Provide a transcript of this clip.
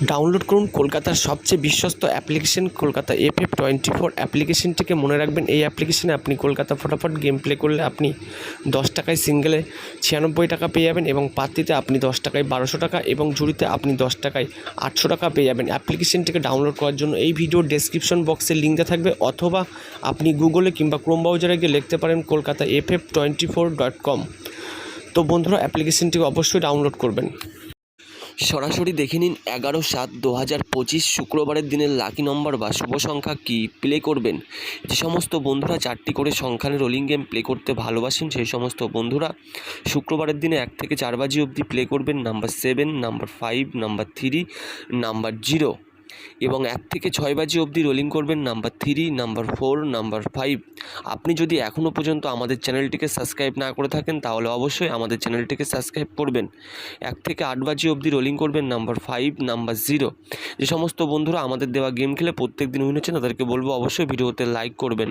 Download করুন কলকাতার সবচেয়ে বিশ্বস্ত অ্যাপ্লিকেশন কলকাতা FF24 অ্যাপ্লিকেশনটিকে। মনে রাখবেন, এই অ্যাপ্লিকেশনে আপনি কলকাতা ফটাফট গেম প্লে করলে আপনি 10 টাকায় সিঙ্গেলে 96 টাকা পেয়ে যাবেন, এবং পাত্তিতে আপনি 10 টাকায় 1200 টাকা, এবং জুড়িতে আপনি 10 টাকায় 800 টাকা পেয়ে যাবেন। অ্যাপ্লিকেশনটিকে ডাউনলোড করার জন্য এই ভিডিওর ডেসক্রিপশন বক্সে লিঙ্কটা থাকবে, অথবা আপনি গুগলে কিংবা ক্রোম ব্রাউজারে গিয়ে লিখতে পারেন কলকাতা FF24.com। তো বন্ধুরা, অ্যাপ্লিকেশনটিকে অবশ্যই ডাউনলোড করবেন। সরাসরি দেখে নিন 11/7/2025 শুক্রবারের দিনের লাকি নম্বর বা শুভ সংখ্যা কী প্লে করবেন। যে সমস্ত বন্ধুরা 4টি করে সংখ্যার রোলিং গেম প্লে করতে ভালোবাসেন, সেই সমস্ত বন্ধুরা শুক্রবারের দিনে 1 থেকে 4 বাজি অবধি প্লে করবেন নাম্বার 7, নাম্বার 5, নাম্বার 3, নাম্বার 0, এবং 1 থেকে 6 বাজি অবধি রোলিং করবেন নাম্বার 3, নাম্বার 4, নাম্বার 5। আপনি যদি এখনও পর্যন্ত আমাদের চ্যানেলটিকে সাবস্ক্রাইব না করে থাকেন, তাহলে অবশ্যই আমাদের চ্যানেলটিকে সাবস্ক্রাইব করবেন। 1 থেকে 8 বাজি অবধি রোলিং করবেন নাম্বার 5, নাম্বার 0। যে সমস্ত বন্ধুরা আমাদের দেওয়া গেম খেলে প্রত্যেক দিন উইন হচ্ছেন, তাদেরকে বলবো অবশ্যই ভিডিওতে লাইক করবেন।